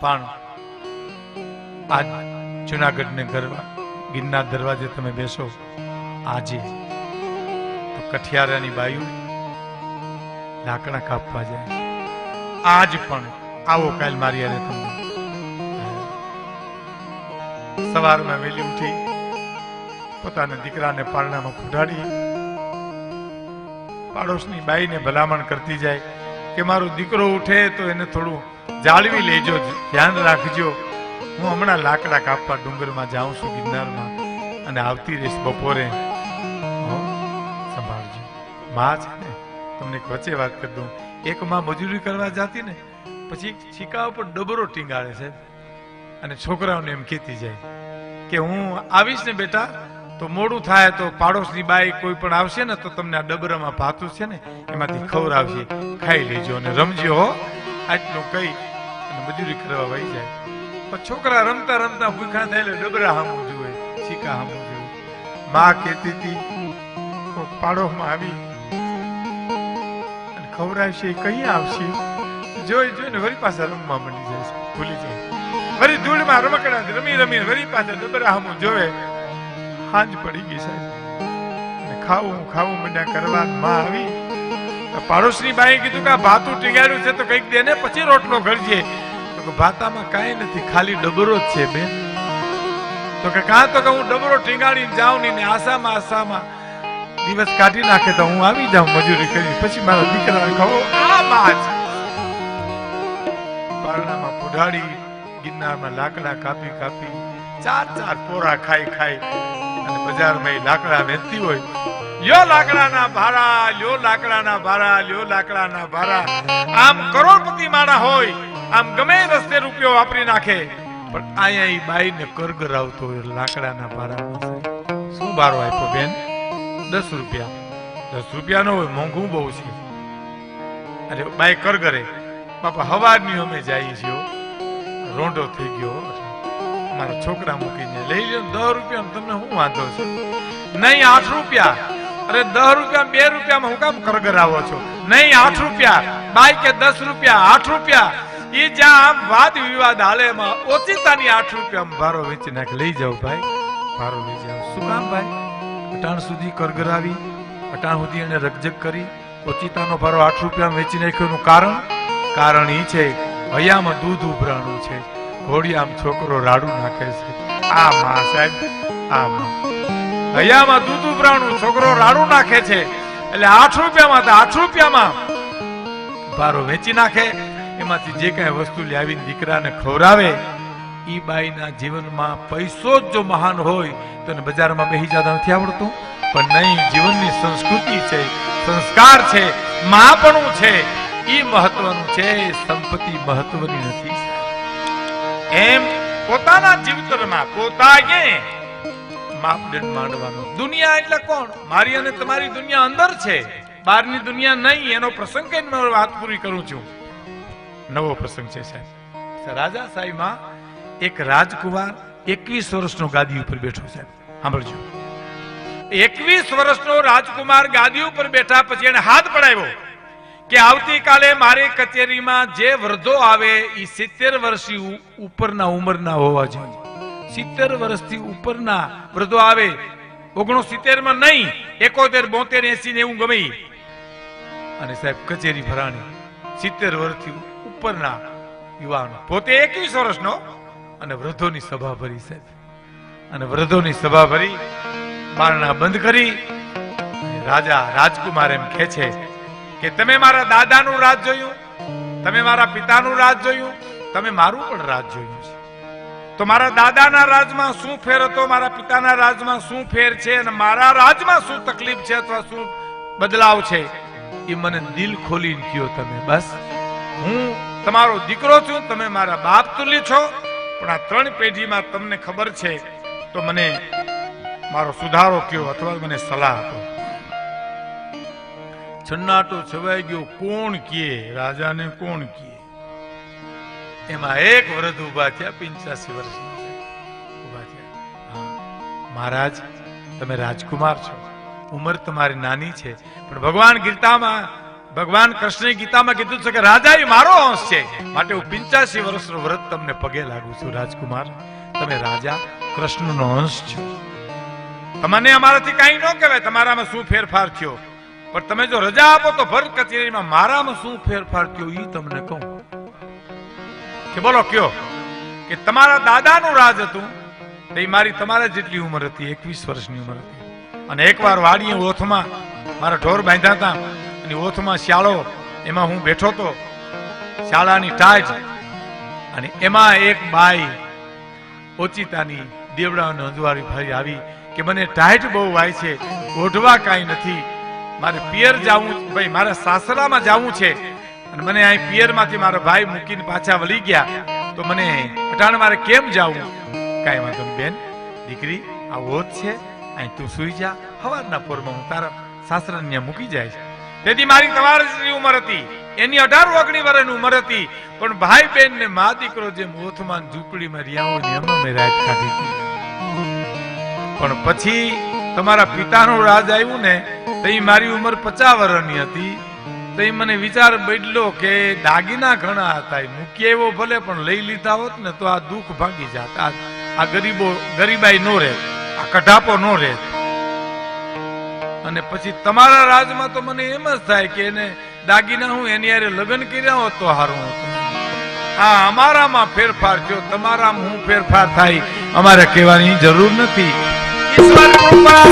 પણ આજ જુનાગઢ ને ગિરનાર દરવાજે તમે બેસો આજે તો કઠિયારાની બાયું લાકડા કાપવા જાય. આજ પણ આવો કાલ મારી યારે તમને સવારમાં વહેલી ઉઠી પોતાના દીકરાને પારણામાં ફૂટાડી પાડોશની બાઈને ભલામણ કરતી જાય કે મારો દીકરો ઉઠે તો એને થોડું જાળવી લેજો, ધ્યાન રાખજો. હું હમણાં લાકડા કાપવા ડુંગરમાં જાઉં છું ગિરનારમાં અને આવતી રહીશ બપોરે, સંભાળજો. માં છે ને, તમને વચ્ચે વાત કરી દઉં. એક માં મજૂરી કરવા જતી ને પછી છીકા ઉપર ડબરો ટીંગાડે છે અને છોકરાઓને એમ કહેતી જાય કે હું આવીશ ને બેટા તો મોડું થાય તો પાડોશની બાઈ કોઈ પણ આવશે ને તો તમને આ ડબરામાં ભાતું છે ને એમાંથી ખવડાવશે, ખાઈ લેજો અને રમજો હો. આટલું કહી અને મજૂરી કરવા વહી જાય. પણ છોકરા રમતા રમતા ભૂખા થાય એટલે ડબરા હામું જુએ, છીકા હામું જુએ. માં કહેતી હતી પાડોશમાં આવી અને ખવડાવશે, કઈ આવશે જોઈ જોઈને વળી પાછા રમવા માંડી જાય છે, ભૂલી જાય. વળી ધૂળમાં રમકડા રમી રમીને વળી પાછા ડબરા હામું જોવે. હાંજ પડી ગઈ સાહેબ અને ખાવું મંડ્યા કરવા. માં આવી પાડોશની બાઈ કીધું કે ભાતું ટીંગાડ્યું છે તો કઈક દે ને પછી રોટલો ઘડજે. તો ભાતામાં કાંઈ નથી, ખાલી ડબરો જ છે બેન. તો કે કાં તો કે હું ડબરો ટીંગાડીને જાઉં ને આસામાં દિવસ કાઢી નાખે તો હું આવી જાઉં મજૂરી કરી, પછી મારા દીકરાને કહો આ માં છે. પારણામાં પુઢાડી ગિરનારમાં લાકડા કાપી ચાર પોરા ખાઈ અને બજારમાં લાકડા વેચતી હોય. લ્યો લાકડાના ભાડા, લ્યો લાકડાના ભાડા, લ્યો લાકડાના ભાડા. આમ કરોડપતિ માણા હોય, આમ ગમે રસ્તે રૂપિયો વાપરી નાખે, પણ અહીંયા ઈ બાઈને કરગર આવતો હોય લાકડાના ભાડા. શું ભાડો આપ્યો બેન? 10 રૂપિયા. 10 રૂપિયા નો હોય, મોંઘું બહુ છે. અરે બાઈ કરગરે બાપા હવારની અમે જઈએ છીએ, રોંઢો થઈ ગયો, મારા છોકરા મૂકીને લઈ લો 10 રૂપિયા. તમને શું વાંધો છે? નહીં 8 રૂપિયા. અરે 10 રૂપિયા 2 રૂપિયામાં હું કામ કરગર આવો છો? નહીં 8 રૂપિયા. બાઈ કે 10 રૂપિયા 8 રૂપિયા. એ જ્યાં વાદ વિવાદ હાલે એમાં ઓચિતાની 8 રૂપિયામાં ભારો વેચી નાખે. લઈ જાઓ ભાઈ, ભારો લઈ જાઓ. શું કામ ભાઈ? અટાણ સુધી કરગર આવી, અટાણ સુધી એને રકજક કરી, ઓચિતાનો ભારો 8 રૂપિયામાં વેચી નાખ્યો. કારણ એ છે હૈયામાં દૂધ ઉભરાણું છે, ઘોડિયામ છોકરો રાડું નાખે છે. આ માં સાહેબ, આ માં હૈયામાં દૂધ ઉભરાણું, છોકરો રાડું નાખે છે. એટલે 8 રૂપિયામાં 8 રૂપિયામાં ભારો વેચી નાખે. એમાંથી જે કઈ વસ્તુ લાવીને દીકરાને ખવડાવે. ઈ બાઈના જીવનમાં પૈસો જ જો મહાન હોય તો એને બજારમાં બેસી જતા નથી આવડતું. પણ નહીં, જીવનની સંસ્કૃતિ છે, સંસ્કાર છે, માપણું છે, ઈ મહત્વનું છે. સંપત્તિ મહત્વની નથી. એમ પોતાના જીવનમાં પોતાએ માપદંડ માંડવાનો. દુનિયા એટલે કોણ? મારી અને તમારી દુનિયા અંદર છે, બહારની દુનિયા નહીં. એનો પ્રસંગ કહીને વાત પૂરી કરું છું. નવો પ્રસંગ છે સાહેબ. રાજા સાહેબમાં એક રાજકુમાર 21 વર્ષનો ગાદી ઉપર બેઠો છે. સાંભળજો, 21 વર્ષનો રાજકુમાર ગાદી ઉપર બેઠા પછી એને હાથ પડાવ્યો કે આવતીકાલે મારી કચેરીમાં જે વૃદ્ધો આવે એ 70 વર્ષથી ઉપરના ઉંમરના હોવા જોઈએ. 70 વર્ષથી ઉપરના વૃદ્ધો આવે, 69 માં નહીં, 71, 72, 80 ને એવું ગમે. અને સાહેબ કચેરી ભરાણી 70 વર્ષથી ઉપરના યુવાનો, પોતે 21 વર્ષનો, અને વૃદ્ધોની સભા ભરી સાહેબ. અને વૃદ્ધોની સભા ભરી બારણા બંધ કરી રાજા રાજકુમાર એમ કહે છે કે તમે મારા દાદાનું રાજ જોયું, તમે મારા પિતાનું રાજ જોયું, તમે મારું પણ રાજ જોયું છે. તો મારા દાદાના રાજમાં શું ફેર હતો, મારા પિતાના રાજમાં શું ફેર છે, અને મારા રાજમાં શું તકલીફ છે અથવા શું બદલાવ છે, એ મને દિલ ખોલીને કહો તમે. બસ હું તમારો દીકરો છું, તમે મારા બાપ તુલ્ય છો, પણ આ 3 પેઢીમાં તમને ખબર છે તો મને મારો સુધારો કયો અથવા મને સલાહ આપો. છન્નાટો છવાઈ ગયો. કોણ કહે? રાજાને કોણ કહે? એમાં એક વૃદ્ધ ઉભા થયા, 85 વર્ષના ઉભા થયા. મહારાજ, તમે રાજકુમાર છો, ઉંમર તમારી નાની છે, પણ ભગવાન ગીતામાં ભગવાન કૃષ્ણે ગીતામાં કીધું છે કે રાજા એ મારો અંશ છે, માટે હું 85 વર્ષનો વ્રત તમને પગે લાગુ છું રાજકુમાર. તમે રાજા કૃષ્ણનો અંશ છો. તમને અમારાથી કાંઈ ન કહેવાય, તમારામાં શું ફેરફાર થયો, પણ તમે જો રજા આપો તો ભર કચેરીમાં મારામાં શું ફેરફાર થયો એ તમને કહું. કે બોલો કયો. કે તમારા દાદાનું રાજ હતું તો એ મારી તમારા જેટલી ઉંમર હતી, 21 વર્ષની ઉંમર હતી. અને એકવાર વાડીએ ઓથમાં મારા ઢોર બાંધ્યા હતા અને ઓથમાં શાળો, એમાં હું બેઠો તો, શાળાની ટાજ, અને એમાં એક બાઈ ઓચિતાની દેવડાનો અંજવારી ભાઈ આવી કે મને ટાઈટ બહુ વાય છે, ઓઢવા કાંઈ નથી, મારે પિયર જાવું, ભાઈ મારા સાસરામાં જાવું છે, અને મને અહીં પિયરમાંથી મારા ભાઈ મૂકીને પાછા વળી ગયા, તો મને અટાણે મારે કેમ જાવું? કાંઈ વાંધો નહીં બેન, દીકરી આ ઓત છે, અહીં તું સુઈ જા, સવારના પોરમાં હું તારા સાસરાને ત્યાં મૂકી જાય છે. તેથી મારી તમારી ઉંમર હતી, એની 18-19 વર્ષની ઉંમર હતી, પણ ભાઈ બેન ને મા દીકરો જેમ ઓથમાન ઝૂંપડીમાં રહ્યા હોય ને એમાં મેં રાત કાઢી હતી. પણ પછી તમારા પિતાનું રાજ આવ્યું ને, તો મારી ઉંમર 50 વર્ષની હતી, તો મને વિચાર બદલો કે દાગીના ઘણા હતા, મૂકી આવ્યો ભલે, પણ લઈ લીધા હોત ને તો આ દુઃખ ભાગી જાત, આ ગરીબાઈ નો રહે, આ કઢાપો નો રહે. અને પછી તમારા રાજમાં તો મને એમ જ થાય કે એને દાગીના હું એની હારે લગ્ન કર્યા હોત તો સારું હતું. હા, અમારામાં ફેરફાર થયો, તમારામાં હું ફેરફાર થાય અમારે કહેવાની જરૂર નથી. ઈશ્વર કૃપા